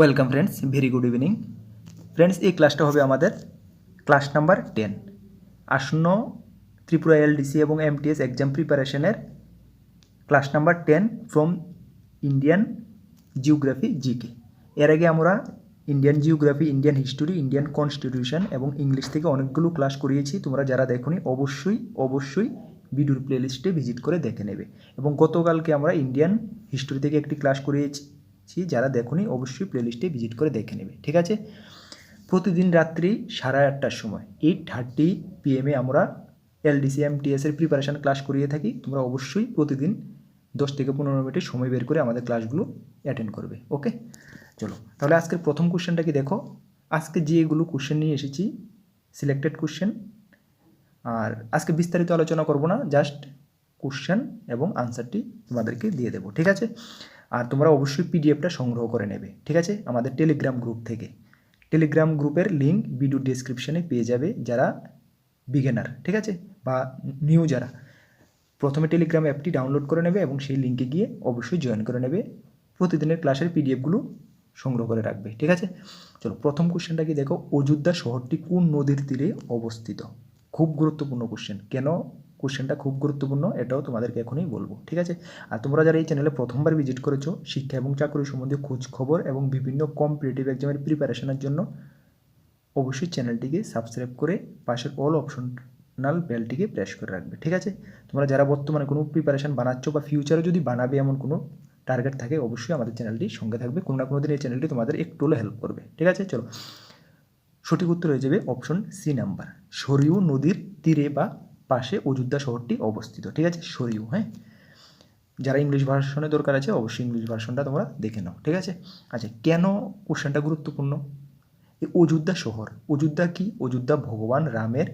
Welcome friends, very good evening friends. এই ক্লাসটা হবে আমাদের ক্লাস নাম্বার 10 আসন্ন ত্রিপুরা এলডিসি এবং এমটিএস এক্সাম প্রিপারেশনের class number 10 from Indian geography GK. এর আগে আমরা Indian geography, Indian history, Indian constitution এবং ইংলিশ থেকে অনেকগুলো ক্লাস করিয়েছি। তোমরা যারা দেখোনি অবশ্যই ভিডিওর প্লেলিস্টে ভিজিট করে দেখে নেবে। এবং গতকালকে আমরা ইন্ডিয়ান হিস্টোরি থেকে একটি ক্লাস করিয়েছি, যারা দেখোনি অবশ্যই প্লেলিস্টে ভিজিট করে দেখে নেবে, ঠিক আছে। প্রতিদিন রাত্রি 8:30টার সময় 8:30 PM আমরা এলডিসি এমটিএস এর প্রিপারেশান ক্লাস করিয়ে থাকি। তোমরা অবশ্যই প্রতিদিন 10 থেকে 15 মিনিটের সময় বের করে আমাদের ক্লাসগুলো অ্যাটেন্ড করবে, ওকে। চলো তাহলে আজকের প্রথম কোশ্চেনটা কি দেখো। আজকে যেগুলো কোশ্চেন নিয়ে এসেছি সিলেক্টেড কোশ্চেন, আর আজকে বিস্তারিত আলোচনা করব না, জাস্ট কোশ্চেন এবং আনসারটি তোমাদেরকে দিয়ে দেবো, ঠিক আছে। আর তোমরা অবশ্যই পিডিএফটা সংগ্রহ করে নেবে, ঠিক আছে, আমাদের টেলিগ্রাম গ্রুপ থেকে। টেলিগ্রাম গ্রুপের লিঙ্ক ভিডিও ডেসক্রিপশনে পেয়ে যাবে যারা বিগিনার, ঠিক আছে, বা নিউ যারা। প্রথমে টেলিগ্রাম অ্যাপটি ডাউনলোড করে নেবে এবং সেই লিঙ্কে গিয়ে অবশ্যই জয়েন করে নেবে। প্রতিদিনের ক্লাসের পিডিএফগুলো সংগ্রহ করে রাখবে, ঠিক আছে। চলো প্রথম কোশ্চেনটা কি দেখো। অযোধ্যা শহরটি কোন নদীর তীরে অবস্থিত? খুব গুরুত্বপূর্ণ কোশ্চেন। কেন কোশ্চেনটা খুব গুরুত্বপূর্ণ এটাও তোমাদেরকে এখনই বলবো, ঠিক আছে। আর তোমরা যারা এই চ্যানেলে প্রথমবার ভিজিট করেছো, শিক্ষা এবং চাকরি সম্বন্ধে খোঁজ খবর এবং বিভিন্ন কম্পিটিটিভ এক্সামের প্রিপারেশনের জন্য অবশ্যই চ্যানেলটিকে সাবস্ক্রাইব করে পাশের অল অপশনাল বেলটিকে প্রেস করে রাখবে, ঠিক আছে। তোমরা যারা বর্তমানে কোনো প্রিপারেশন বানাচ্ছ বা ফিউচারে যদি বানাবে এমন কোনো টার্গেট থাকে, অবশ্যই আমাদের চ্যানেলটির সঙ্গে থাকবে। কোনো না কোনো দিন এই চ্যানেলটি তোমাদের একটু হলেও হেল্প করবে, ঠিক আছে। চলো সঠিক উত্তর হয়ে যাবে অপশন সি নাম্বার। সরিউ নদীর তীরে বা পাশে অযোধ্যা শহরটি অবস্থিত, ঠিক আছে। সরিউ, হ্যাঁ। যারা ইংলিশ ভার্সনের দরকার আছে অবশ্যই ইংলিশ ভার্সনটা তোমরা দেখে নাও, ঠিক আছে। আচ্ছা, কেন কোশ্চেনটা গুরুত্বপূর্ণ? এই অযোধ্যা শহর, অযোধ্যা কি? অযোধ্যা ভগবান রামের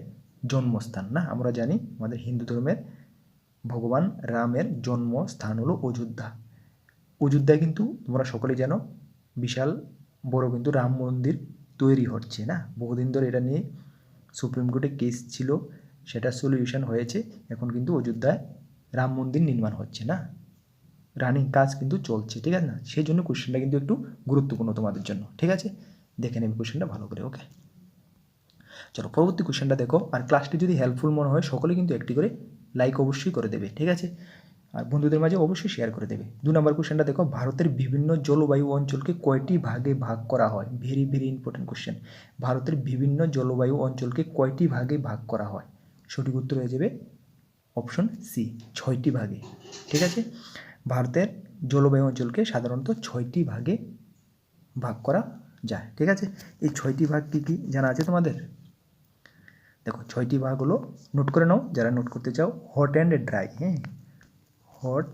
জন্মস্থান না? আমরা জানি আমাদের হিন্দু ধর্মের ভগবান রামের জন্মস্থান হলো অযোধ্যা। অযোধ্যায় কিন্তু তোমরা সকলেই জানো বিশাল বড় কিন্তু রাম মন্দির তৈরি হচ্ছে না? বহুদিন ধরে এটা নিয়ে সুপ্রিম কোর্টে কেস ছিল, সেটা সলিউশন হয়েছে। এখন কিন্তু অযোধ্যায় রাম মন্দির নির্মাণ হচ্ছে না, রানিং কাজ কিন্তু চলছে, ঠিক আছে না? সেই জন্য কোশ্চেনটা কিন্তু একটু গুরুত্বপূর্ণ তোমাদের জন্য, ঠিক আছে। দেখে নেবে কোশ্চেনটা ভালো করে, ওকে। চলো পরবর্তী কোশ্চেনটা দেখো। আর ক্লাসটি যদি হেল্পফুল মনে হয় সকলে কিন্তু একটি করে লাইক অবশ্যই করে দেবে, ঠিক আছে। আর বন্ধুদের মাঝে অবশ্যই শেয়ার করে দেবে। 2 নম্বর কোশ্চেনটা দেখো। ভারতের বিভিন্ন জলবায়ু অঞ্চলকে কয়টি ভাগে ভাগ করা হয়? Very very important question. ভারতের বিভিন্ন জলবায়ু অঞ্চলকে কয়টি ভাগে ভাগ করা হয়? সঠিক উত্তর হয়ে যাবে অপশন সি, 6টি ভাগে, ঠিক আছে। ভারতের জলবায়ু অঞ্চলকে সাধারণত 6টি ভাগে ভাগ করা যায়, ঠিক আছে। এই 6টি ভাগ কী কী জানা আছে তোমাদের? দেখো 6টি ভাগ হলো, নোট করে নাও যারা নোট করতে চাও। হট অ্যান্ড ড্রাই, হ্যাঁ, হট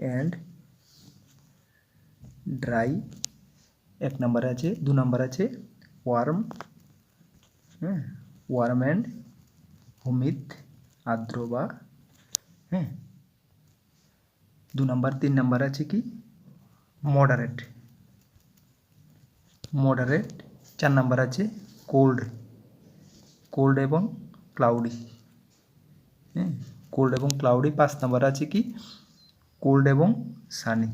অ্যান্ড ড্রাই 1 নম্বরে আছে। 2 নম্বর আছে ওয়ার্ম, হ্যাঁ, ওয়ার্ম অ্যান্ড হুমিড, আর্দ্র বা, হ্যাঁ, 2 নম্বর। 3 নম্বর আছে কি মডারেট, মডারেট। 4 নম্বর আছে কোল্ড, কোল্ড এবং ক্লাউডি, হ্যাঁ, কোল্ড এবং ক্লাউডি। 5 নম্বর আছে কি কোল্ড এবং সানি,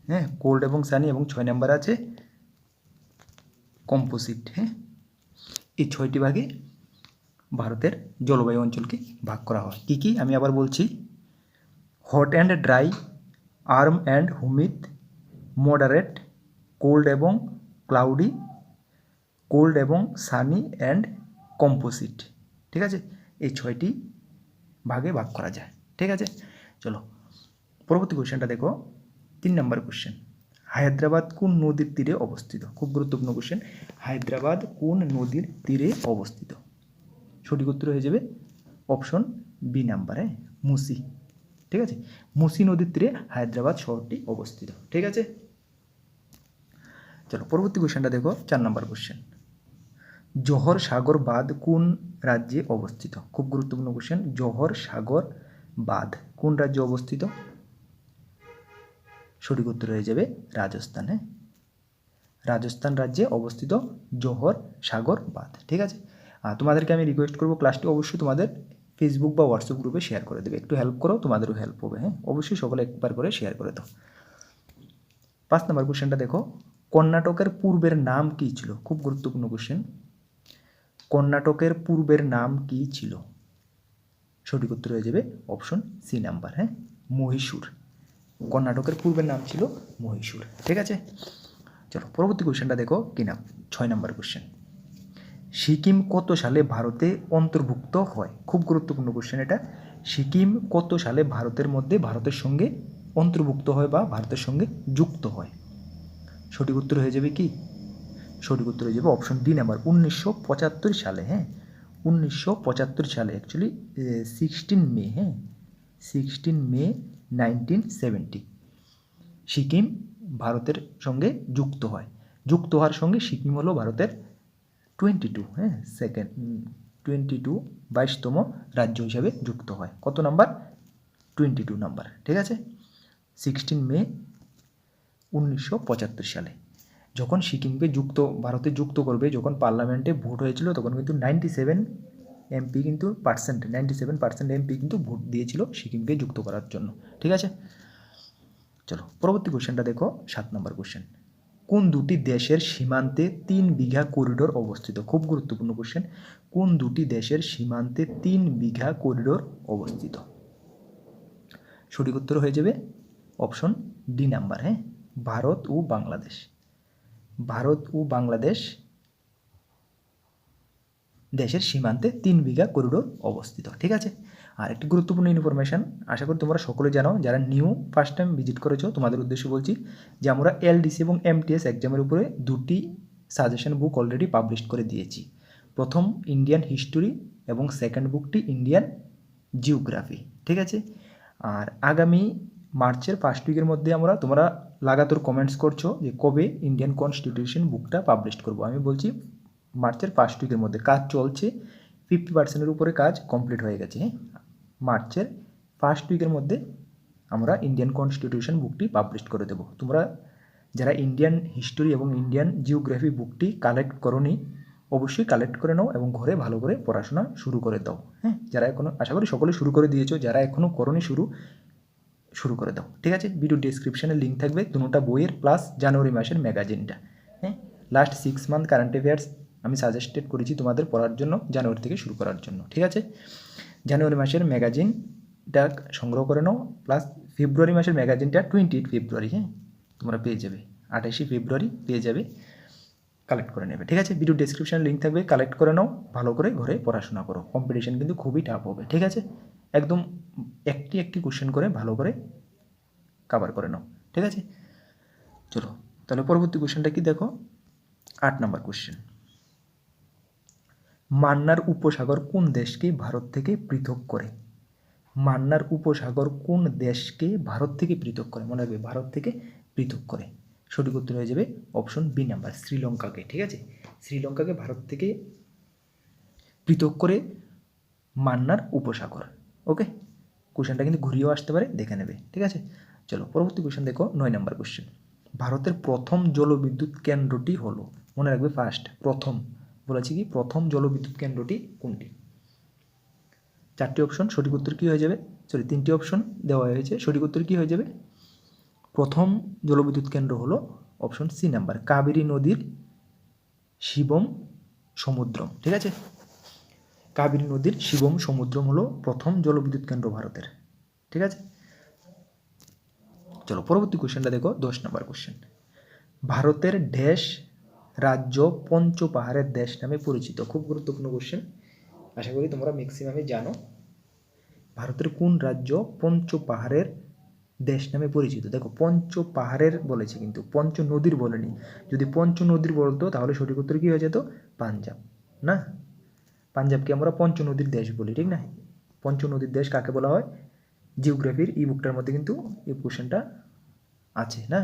হ্যাঁ, কোল্ড এবং সানি। এবং 6 নম্বর আছে কম্পোজিট, হ্যাঁ। এই 6টি ভাগে ভারতের জলবায়ু অঞ্চলকে ভাগ করা হয়। কী কী আমি আবার বলছি। Hot and dry, warm and humid, moderate, cold এবং ক্লাউডি, কোল্ড এবং সানি অ্যান্ড কম্পোজিট, ঠিক আছে। এই 6টি ভাগে ভাগ করা যায়, ঠিক আছে। চলো পরবর্তী কোশ্চেনটা দেখো। 3 নম্বর কোশ্চেন। হায়দ্রাবাদ কোন নদীর তীরে অবস্থিত? খুব গুরুত্বপূর্ণ কোশ্চেন। হায়দ্রাবাদ কোন নদীর তীরে অবস্থিত? সঠিক উত্তর হয়ে যাবে অপশন বি নাম্বারে, মুসি, ঠিক আছে। মুসি নদীর তীরে হায়দ্রাবাদ শহরটি অবস্থিত, ঠিক আছে। চলো পরবর্তী কোশ্চেনটা দেখো। 4 নম্বর কোশ্চেন। জোহর সাগর বাঁধ কোন রাজ্যে অবস্থিত? খুব গুরুত্বপূর্ণ কোশ্চেন। জোহর সাগর বাঁধ কোন রাজ্যে অবস্থিত? সঠিক উত্তর হয়ে যাবে রাজস্থান, হ্যাঁ, রাজস্থান রাজ্যে অবস্থিত জোহর সাগর বাঁধ, ঠিক আছে। আর তোমাদেরকে আমি রিকোয়েস্ট করবো ক্লাসটি অবশ্যই তোমাদের ফেসবুক বা হোয়াটসঅ্যাপ গ্রুপে শেয়ার করে দেবে। একটু হেল্প করো, তোমাদেরও হেল্প হবে, হ্যাঁ, অবশ্যই সকলে একবার করে শেয়ার করে দাও। 5 নম্বর কোশ্চেনটা দেখো। কর্ণাটকের পূর্বের নাম কী ছিল? খুব গুরুত্বপূর্ণ কোশ্চেন। কর্ণাটকের পূর্বের নাম কী ছিল? সঠিক উত্তর হয়ে যাবে অপশন সি নাম্বার, হ্যাঁ, মহীশূর। কর্ণাটকের পূর্বের নাম ছিল মহীশূর। ঠিক আছে, চলো পরবর্তী কোশ্চেনটা দেখো কি নাম, 6 নম্বর কোশ্চেন। সিকিম কত সালে ভারতে অন্তর্ভুক্ত হয়? খুব গুরুত্বপূর্ণ কোশ্চেন এটা। সিকিম কত সালে ভারতের সঙ্গে অন্তর্ভুক্ত হয় বা ভারতের সঙ্গে যুক্ত হয়? সঠিক উত্তর হয়ে যাবে কি? সঠিক উত্তর হয়ে যাবে অপশন ডি নাম্বার, 1975 সালে। হ্যাঁ, 1975 সালে, অ্যাকচুয়ালি 16 মে, হ্যাঁ, 16 মে 1970 সিকিম ভারতের সঙ্গে যুক্ত হয়। যুক্ত হওয়ার সঙ্গে সিকিম হলো ভারতের 22, হ্যাঁ, 22তম রাজ্য হিসাবে যুক্ত হয়। কত নাম্বার? 22 নাম্বার। ঠিক আছে, 16 মে 1975 সালে যখন সিকিমকে ভারতে যুক্ত করবে, যখন পার্লামেন্টে ভোট হয়েছিল, তখন কিন্তু 97% এমপি কিন্তু ভোট দিয়েছিল সিকিমকে যুক্ত করার জন্য। ঠিক আছে, চলো পরবর্তী কোশ্চেনটা দেখো, 7 নম্বর কোশ্চেন। কোন দুটি দেশের সীমান্তে 3 বিঘা করিডোর অবস্থিত? খুব গুরুত্বপূর্ণ কোশ্চেন। কোন দুটি দেশের সীমান্তে 3 বিঘা করিডোর অবস্থিত? সঠিক উত্তর হয়ে যাবে অপশন ডি নাম্বার, হ্যাঁ, ভারত ও বাংলাদেশ। ভারত ও বাংলাদেশ দেশের সীমান্তে 3 বিঘা করিডোর অবস্থিত। ঠিক আছে, আর একটি গুরুত্বপূর্ণ ইনফরমেশান, আশা করি তোমরা সকলে জানো, যারা ফার্স্ট টাইম ভিজিট করেছো তোমাদের উদ্দেশ্যে বলছি যে আমরা এলডিসি এবং এমটিএস এক্সামের উপরে 2টি সাজেশন বুক অলরেডি পাবলিশ করে দিয়েছি। প্রথম ইন্ডিয়ান হিস্টোরি এবং সেকেন্ড বুকটি ইন্ডিয়ান জিওগ্রাফি। ঠিক আছে, আর আগামী মার্চের ফার্স্ট উইকের মধ্যে তোমরা লাগাতার কমেন্টস করছো যে কবে ইন্ডিয়ান কনস্টিটিউশন বুকটা পাবলিশ করবো। আমি বলছি মার্চের ফার্স্ট উইকের মধ্যে। কাজ চলছে, 50%-এর উপরে কাজ কমপ্লিট হয়ে গেছে। হ্যাঁ, মার্চের ফার্স্ট উইকের মধ্যে আমরা ইন্ডিয়ান কনস্টিটিউশন বুকটি পাবলিশ করে দেবো। তোমরা যারা ইন্ডিয়ান হিস্টোরি এবং ইন্ডিয়ান জিওগ্রাফি বুকটি কালেক্ট করোনি, অবশ্যই কালেক্ট করে নাও এবং ঘরে ভালো করে পড়াশোনা শুরু করে দাও। হ্যাঁ, যারা এখনও, আশা করি সকলে শুরু করে দিয়েছো, যারা এখনও করোনি শুরু করে দাও। ঠিক আছে, ভিডিও ডিসক্রিপশানে লিঙ্ক থাকবে দুটোটা বইয়ের প্লাস জানুয়ারি মাসের ম্যাগাজিনটা। হ্যাঁ, লাস্ট 6 মান্থ কারেন্ট অ্যাফেয়ার্স আমি সাজেস্টেড করেছি তোমাদের পড়ার জন্য, জানুয়ারি থেকে শুরু করার জন্য। ঠিক আছে, জানুয়ারি মাসের ম্যাগাজিনটা সংগ্রহ করে নাও, প্লাস ফেব্রুয়ারি মাসের ম্যাগাজিনটা 28 ফেব্রুয়ারি, হ্যাঁ, তোমরা পেয়ে যাবে, 28 ফেব্রুয়ারি পেয়ে যাবে, কালেক্ট করে নেবে। ঠিক আছে, ভিডিও ডিসক্রিপশানে লিঙ্ক থাকবে, কালেক্ট করে নাও, ভালো করে ঘরে পড়াশোনা করো। কম্পিটিশন কিন্তু খুবই টাফ হবে। ঠিক আছে, একদম একটি কোশ্চেন করে ভালো করে কভার করে নাও। ঠিক আছে, চলো তাহলে পরবর্তী কোশ্চেনটা কি দেখো, 8 নম্বর কোশ্চেন। মান্নার উপসাগর কোন দেশকে ভারত থেকে পৃথক করে? মান্নার উপসাগর কোন দেশকে ভারত থেকে পৃথক করে? মনে রাখবে, ভারত থেকে পৃথক করে। সঠিক উত্তর হয়ে যাবে অপশন বি নাম্বার, শ্রীলঙ্কাকে। ঠিক আছে, শ্রীলঙ্কাকে ভারত থেকে পৃথক করে মান্নার উপসাগর। ওকে, কোশ্চেনটা কিন্তু ঘুরিয়েও আসতে পারে, দেখে নেবে। ঠিক আছে, চলো পরবর্তী কোশ্চেন দেখো, 9 নম্বর কোশ্চেন। ভারতের প্রথম জলবিদ্যুৎ কেন্দ্রটি হলো, মনে রাখবে ফার্স্ট, প্রথম বলেছি কি, প্রথম জলবিদ্যুৎ কেন্দ্রটি কোনটি? 4টি অপশন, সঠিক উত্তর কী হয়ে যাবে? 3টি অপশন দেওয়া হয়েছে, সঠিক উত্তর কী হয়ে যাবে? প্রথম জলবিদ্যুৎ কেন্দ্র হলো অপশন সি নাম্বার, কাবেরী নদীর শিবম সমুদ্রম। ঠিক আছে, কাবেরী নদীর শিবম সমুদ্রম হলো প্রথম জলবিদ্যুৎ কেন্দ্র ভারতের। ঠিক আছে, চলো পরবর্তী কোশ্চেনটা দেখো, 10 নম্বর কোশ্চেন। ভারতের ড্যাশ রাজ্য পঞ্চ পাহাড়ের দেশ নামে পরিচিত? খুব গুরুত্বপূর্ণ কোশ্চেন, আশা করি তোমরা ম্যাক্সিমামই জানো। ভারতের কোন রাজ্য পঞ্চ পাহাড়ের দেশ নামে পরিচিত? দেখো, পঞ্চ পাহাড়ের বলেছে কিন্তু পঞ্চ নদীর বলেনি। যদি পঞ্চ নদীর বলতো তাহলে সঠিক উত্তর কী হয়ে যেত? পাঞ্জাব। না, পাঞ্জাবকে আমরা পঞ্চ নদীর দেশ বলি, ঠিক না? পঞ্চ নদীর দেশ কাকে বলা হয়? জিওগ্রাফির ই বুকটার মধ্যে কিন্তু এই কোশ্চেনটা আছে, না,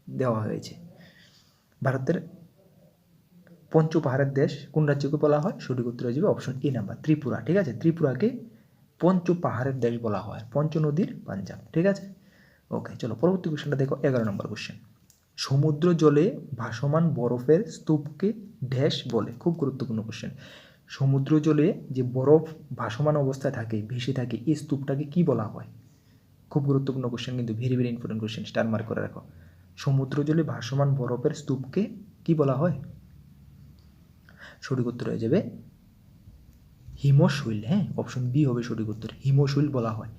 দেওয়া হয়েছে। ভারতের পঞ্চ পাহাড়ের দেশ কোন রাজ্যকে বলা হয়? সঠিক উত্তর হয়ে যাবে অপশন এ নাম্বার, ত্রিপুরা। ঠিক আছে, ত্রিপুরাকে পঞ্চ পাহাড়ের দেশ বলা হয়, পঞ্চ নদীর পাঞ্জাব। ঠিক আছে, ওকে, চলো পরবর্তী কোশ্চেনটা দেখো, 11 নম্বর কোশ্চেন। সমুদ্র জলে ভাসমান বরফের স্তূপকে ড্যাশ বলে? খুব গুরুত্বপূর্ণ কোশ্চেন। সমুদ্র জলে যে বরফ ভাসমান অবস্থায় থাকে, ভেসে থাকে, এই স্তূপটাকে কি বলা হয়? খুব গুরুত্বপূর্ণ কোশ্চেন কিন্তু, very very important question, star mark করে রাখো। সমুদ্র জলে ভাসমান বরফের স্তূপকে কি বলা হয়? সঠিক উত্তর হয়ে যাবে হিমশৈল। হ্যাঁ, অপশন বি হবে সঠিক উত্তর, হিমশৈল বলা হয়।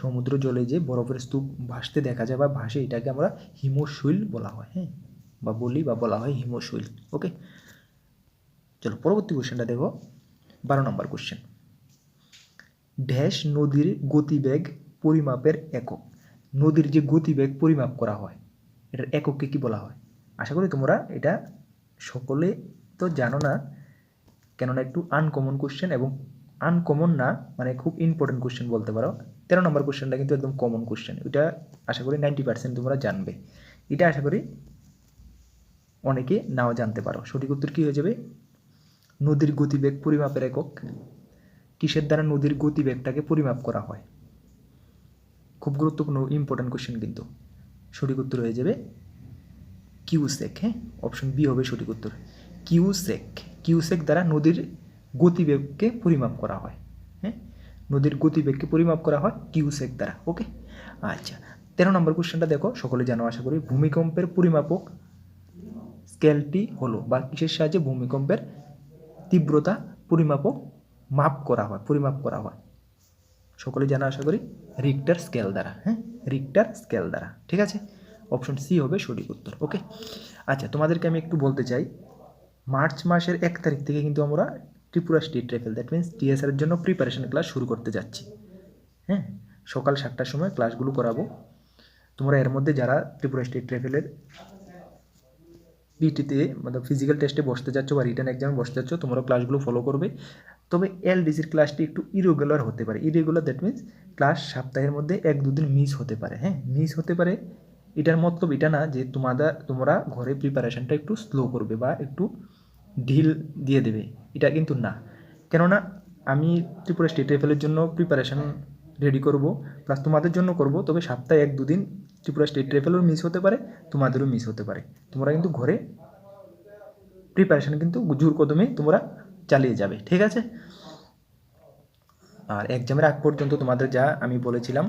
সমুদ্র জলে যে বরফের স্তূপ ভাসতে দেখা যায় বা ভাসে, এটাকে আমরা হিমশৈল বলা হয়। হ্যাঁ, বা বলি বা বলা হয় হিমশৈল। ওকে, চলো পরবর্তী কোশ্চেনটা দেখো, 12 নম্বর কোশ্চেন। ড্যাশ নদীর গতিবেগ পরিমাপের একক। নদীর যে গতিবেগ পরিমাপ করা হয়, এটার একককে কি বলা হয়? আশা করি তোমরা এটা সকলে তো জানো না, কেননা একটু আনকমন কোশ্চেন, এবং আনকমন না মানে খুব ইম্পর্টেন্ট কোশ্চেন বলতে পারো। 13 নম্বর কোশ্চেনটা কিন্তু একদম কমন কোশ্চেন, এটা আশা করি 90% তোমরা জানবে। এটা আশা করি অনেকে নাও জানতে পারো। সঠিক উত্তর কী হয়ে যাবে? নদীর গতিবেগ পরিমাপের একক। কিসের দ্বারা নদীর গতিবেগটাকে পরিমাপ করা হয়? খুব গুরুত্বপূর্ণ ইম্পর্টেন্ট কোশ্চেন কিন্তু। সঠিক উত্তর হয়ে যাবে কিউসেক। হ্যাঁ, অপশন বি হবে সঠিক উত্তর, কিউসেক। কিউসেক দ্বারা নদীর গতিবেগকে পরিমাপ করা হয়। হ্যাঁ, নদীর গতিবেগকে পরিমাপ করা হয় কিউসেক দ্বারা। ওকে, আচ্ছা 13 নম্বর কোশ্চেনটা দেখো, সকলে জানো আশা করি। ভূমিকম্পের পরিমাপক স্কেলটি হলো, বা কিসের সাহায্যে ভূমিকম্পের তীব্রতা পরিমাপক মাপ করা হয়, পরিমাপ করা হয়? সকলে জানা আশা করি রিক্টার স্কেল দ্বারা। হ্যাঁ, রিক্টার স্কেল দ্বারা। ঠিক আছে, অপশন সি হবে সঠিক উত্তর। ওকে, আচ্ছা তোমাদেরকে আমি একটু বলতে চাই, মার্চ মাসের 1 তারিখ থেকে কিন্তু আমরা Tripura state rifle, that means TSR এর জন্য প্রিপারেশন ক্লাস শুরু করতে যাচ্ছি। হ্যাঁ, সকাল 7টার সময় ক্লাসগুলো করাবো। তোমরা এর মধ্যে যারা ত্রিপুরা স্টেট রাইফেলের পিটিতে মানে ফিজিক্যাল টেস্টে বসতে যাচ্ছ বা রিটার্ন এক্সামে বসতে যাচ্ছ, তোমরা ক্লাসগুলো ফলো করবে। তবে এলডিসির ক্লাসটি একটু ইরেগুলার হতে পারে। ইরেগুলার দ্যাট মিনস ক্লাস সপ্তাহের মধ্যে 1-2 দিন মিস হতে পারে। হ্যাঁ, মিস হতে পারে। এটার মতলব এটা না যে তোমরা ঘরে প্রিপারেশনটা একটু স্লো করবে বা একটু ঢিল দিয়ে দেবে, এটা কিন্তু না। কেননা আমি ত্রিপুরা স্টেট রাইফেলের জন্য প্রিপারেশন রেডি করব, প্লাস তোমাদের জন্য করব। তবে সপ্তাহে 1-2 দিন ত্রিপুরা স্টেট রাইফেলও মিস হতে পারে, তোমাদেরও মিস হতে পারে। তোমরা কিন্তু ঘরে প্রিপারেশন কিন্তু জোর কদমেই তোমরা চালিয়ে যাবে। ঠিক আছে, আর এক্সামের আগ পর্যন্ত তোমাদের যা আমি বলেছিলাম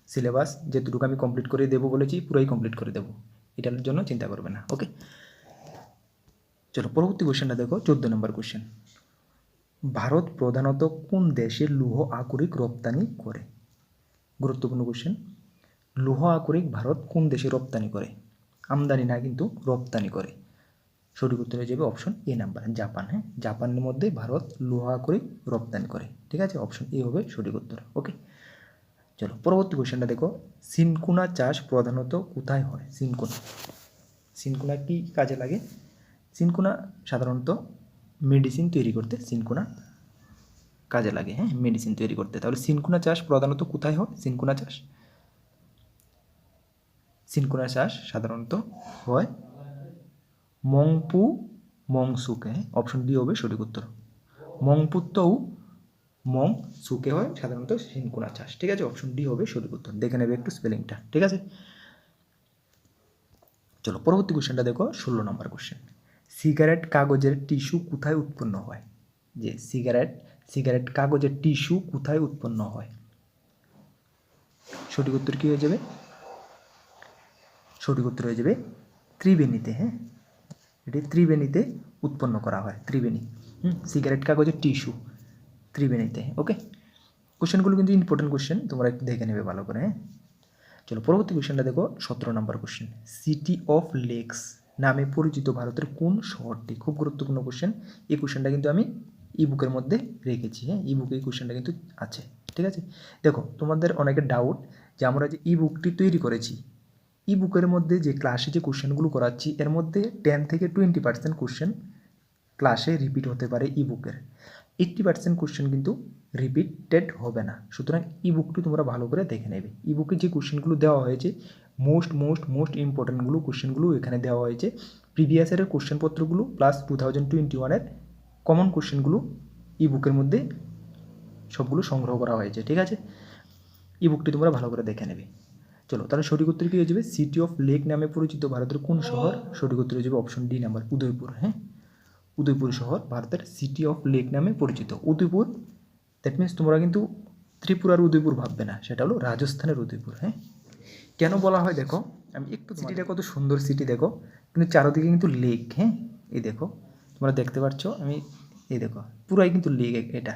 সিলেবাস, যেটুকু আমি কমপ্লিট করে দেবো বলেছি, পুরোই কমপ্লিট করে দেবো, এটার জন্য চিন্তা করবে না। ওকে, চলো পরবর্তী কোশ্চেনটা দেখো, 14 নম্বর কোশ্চেন। ভারত প্রধানত কোন দেশে লৌহ আকরিক রপ্তানি করে? গুরুত্বপূর্ণ কোশ্চেন। লৌহ আকরিক ভারত কোন দেশে রপ্তানি করে? আমদানি না, কিন্তু রপ্তানি করে। সঠিক উত্তর হয়ে যাবে অপশন এ নাম্বার, জাপান। হ্যাঁ, জাপানের মধ্যে ভারত লৌহ আকরিক রপ্তানি করে। ঠিক আছে, অপশন এ হবে সঠিক উত্তর। ওকে, চলো পরবর্তী কোশ্চেনটা দেখো, সিনকোনা চাষ প্রধানত কোথায় হয়? সিনকোনা কি কাজে লাগে? সিনকোনা সাধারণত মেডিসিন তৈরি করতে সিনকোনা কাজে লাগে। হ্যাঁ, মেডিসিন তৈরি করতে। তাহলে সিনকোনা চাষ প্রধানত কোথায় হয়? সিনকোনা চাষ সাধারণত হয় মংপু মংসুকে। অপশন ডি হবে সঠিক উত্তর, মংপুত্ত ও মংসুকে হয় সাধারণত সিনকোনা চাষ। ঠিক আছে, অপশন ডি হবে সঠিক উত্তর। দেখে নেবে একটু স্পেলিংটা। ঠিক আছে, চলো পরবর্তী কোশ্চেনটা দেখো, 16 নম্বর কোশ্চেন। সিগারেট কাগজের টিস্যু কোথায় উৎপন্ন হয়? যে সিগারেট কাগজের টিস্যু কোথায় উৎপন্ন হয়? সঠিক উত্তর কী হয়ে যাবে? সঠিক উত্তর হয়ে যাবে ত্রিবেণীতে। হ্যাঁ, এটি ত্রিবেণীতে উৎপন্ন করা হয়, ত্রিবেণী। সিগারেট কাগজের টিস্যু ত্রিবেণীতে। ওকে, কোশ্চেনগুলো কিন্তু ইম্পর্টেন্ট কোশ্চেন, তোমরা একটু দেখে নেবে ভালো করে। হ্যাঁ, চলো পরবর্তী কোশ্চেনটা দেখো, 17 নম্বর কোশ্চেন। সিটি অফ লেকস নামে পরিচিত ভারতের কোন শহরটি? খুব গুরুত্বপূর্ণ কোশ্চেন। এই কোশ্চেনটা কিন্তু আমি ইবুকের মধ্যে রেখেছি। হ্যাঁ, ইবুকে এই কোশ্চেনটা কিন্তু আছে। ঠিক আছে, দেখো তোমাদের অনেকের ডাউট যে আমরা যে ইবুকটি তৈরি করেছি, ইবুকের মধ্যে যে ক্লাসে যে কোশ্চেনগুলো করাচ্ছি, এর মধ্যে 10 থেকে 20% কোশ্চেন ক্লাসে রিপিট হতে পারে ইবুকের। 80% কোশ্চেন কিন্তু রিপিটেড হবে না। সুতরাং ইবুকটি তোমরা ভালো করে দেখে নেবে। ইবুকে যে কোশ্চেনগুলো দেওয়া হয়েছে, মোস্ট ইম্পর্টেন্টগুলো কোশ্চেনগুলো এখানে দেওয়া হয়েছে। প্রিভিয়াস ইয়ারের কোশ্চেনপত্রগুলো প্লাস 2021-এর কমন কোশ্চেনগুলো ইবুকের মধ্যে সবগুলো সংগ্রহ করা হয়েছে। ঠিক আছে, ইবুকটি তোমরা ভালো করে দেখে নেবে। চলো তাহলে সঠিক উত্তর কী হয়ে যাবে? সিটি অফ লেক নামে পরিচিত ভারতের কোন শহর? সঠিক উত্তর হয়ে যাবে অপশন ডি নাম্বার, উদয়পুর। হ্যাঁ, উদয়পুর শহর ভারতের সিটি অফ লেক নামে পরিচিত। উদয়পুর দ্যাট মিনস তোমরা কিন্তু ত্রিপুরার উদয়পুর ভাববে না, সেটা হলো রাজস্থানের উদয়পুর। হ্যাঁ, কেন বলা হয় দেখো, আমি একটু সিটিটা কত সুন্দর সিটি দেখো, কিন্তু চারদিকে কিন্তু লেক। হ্যাঁ, এই দেখো তোমরা দেখতে পাচ্ছ, আমি এই দেখো পুরাই কিন্তু লেক এটা।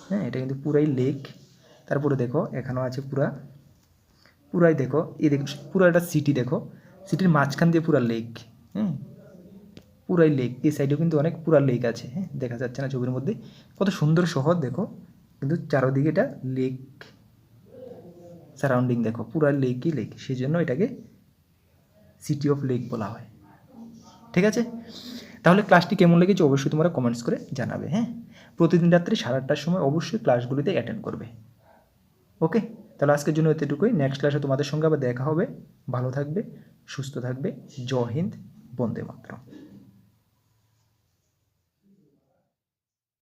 হ্যাঁ, এটা কিন্তু পুরাই লেক। তারপরে দেখো এখানেও আছে পুরাই দেখো, এই দেখো পুরো একটা সিটি দেখো, সিটির মাঝখান দিয়ে পুরা লেক। হ্যাঁ, পুরাই লেক, এই সাইডেও কিন্তু অনেক পুরা লেক আছে। হ্যাঁ, দেখা যাচ্ছে না ছবির মধ্যে, কত সুন্দর শহর দেখো, কিন্তু চারদিকে এটা লেক সারাউন্ডিং দেখো, পুরা লেকই লেক, সেই জন্য এটাকে সিটি অফ লেক বলা হয়। ঠিক আছে, তাহলে ক্লাসটি কেমন লেগেছে অবশ্যই তোমরা কমেন্টস করে জানাবে। হ্যাঁ, প্রতিদিন রাত্রি 8:30টার সময় অবশ্যই ক্লাসগুলিতে অ্যাটেন্ড করবে। ওকে, তাহলে আজকের জন্য এতটুকুই। নেক্সট ক্লাসে তোমাদের সঙ্গে আবার দেখা হবে। ভালো থাকবে, সুস্থ থাকবে। জয় হিন্দ, বন্দে মাতরম।